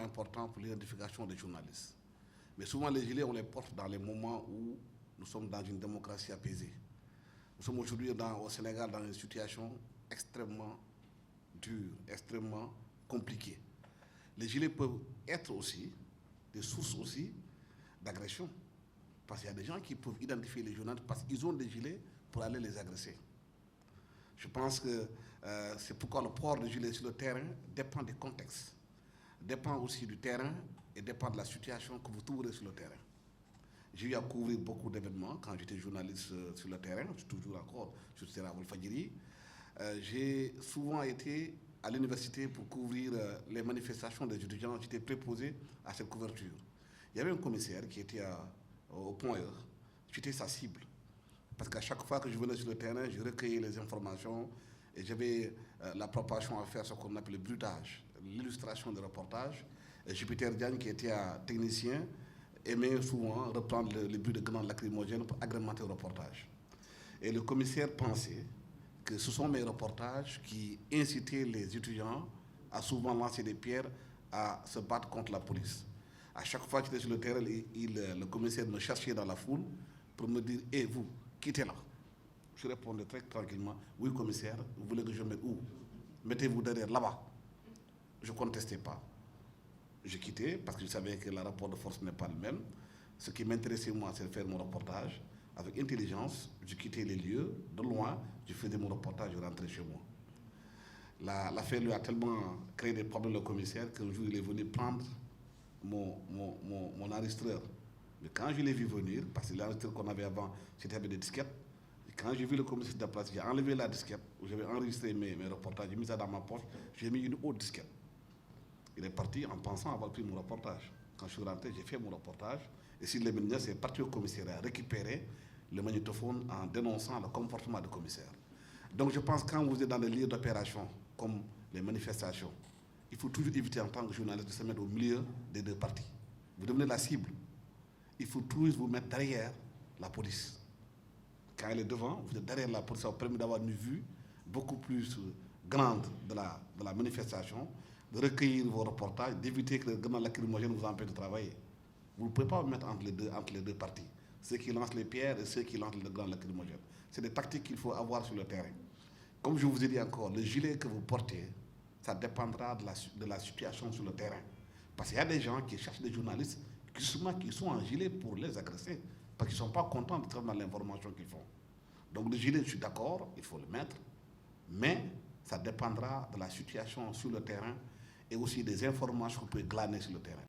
important pour l'identification des journalistes. Mais souvent, les gilets, on les porte dans les moments où nous sommes dans une démocratie apaisée. Nous sommes aujourd'hui au Sénégal dans une situation extrêmement dure, extrêmement compliquée. Les gilets peuvent être aussi des sources aussi d'agression. Parce qu'il y a des gens qui peuvent identifier les journalistes parce qu'ils ont des gilets pour aller les agresser. Je pense que c'est pourquoi le port de gilets sur le terrain dépend du contexte, dépend aussi du terrain et dépend de la situation que vous trouverez sur le terrain. J'ai eu à couvrir beaucoup d'événements quand j'étais journaliste sur le terrain, je suis toujours encore sur le terrain à Walfadjri. J'ai souvent été à l'université pour couvrir les manifestations des étudiants. J'étais préposé à cette couverture. Il y avait un commissaire qui était au Point E. J'étais sa cible. Parce qu'à chaque fois que je venais sur le terrain, je recueillais les informations et j'avais la propension à faire ce qu'on appelle le bruitage, l'illustration des reportages. Et Jupiter Diagne, qui était un technicien, aimait souvent reprendre les bruits de grenades lacrymogènes pour agrémenter le reportage. Et le commissaire pensait que ce sont mes reportages qui incitaient les étudiants à souvent lancer des pierres, à se battre contre la police. À chaque fois que j'étais sur le terrain, le commissaire me cherchait dans la foule pour me dire « Eh, vous, quittez là ». Je répondais très tranquillement « Oui, commissaire, vous voulez que je mette où? Mettez-vous derrière, là-bas ». Je ne contestais pas. Je quittais parce que je savais que le rapport de force n'est pas le même. Ce qui m'intéressait, moi, c'est de faire mon reportage. Avec intelligence, je quittais les lieux, de loin, je faisais mon reportage, je rentrais chez moi. L'affaire lui a tellement créé des problèmes, le commissaire, qu'un jour, il est venu prendre mon enregistreur. Mais quand je l'ai vu venir, parce que l'enregistreur qu'on avait avant, c'était avec des disquettes, et quand j'ai vu le commissaire de la place, j'ai enlevé la disquette, où j'avais enregistré mes reportages, j'ai mis ça dans ma poche, j'ai mis une autre disquette. Il est parti en pensant avoir pris mon reportage. Quand je suis rentré, j'ai fait mon reportage, et si le ministre est parti au commissariat à récupérer le magnétophone en dénonçant le comportement du commissaire. Donc je pense que quand vous êtes dans des lieux d'opération, comme les manifestations, il faut toujours éviter en tant que journaliste de se mettre au milieu des deux parties. Vous devenez la cible. Il faut toujours vous mettre derrière la police. Quand elle est devant, vous êtes derrière la police, ça vous permet d'avoir une vue beaucoup plus grande de la manifestation, de recueillir vos reportages, d'éviter que le grenade lacrymogène vous empêche de travailler. Vous ne pouvez pas vous mettre entre les deux parties. Ceux qui lancent les pierres et ceux qui lancent le grenade lacrymogène. C'est des tactiques qu'il faut avoir sur le terrain. Comme je vous ai dit encore, le gilet que vous portez, ça dépendra de la situation sur le terrain. Parce qu'il y a des gens qui cherchent des journalistes qui sont en gilet pour les agresser, parce qu'ils ne sont pas contents de travailler dans l'information qu'ils font. Donc le gilet, je suis d'accord, il faut le mettre, mais ça dépendra de la situation sur le terrain et aussi des informations que vous pouvez glaner sur le terrain.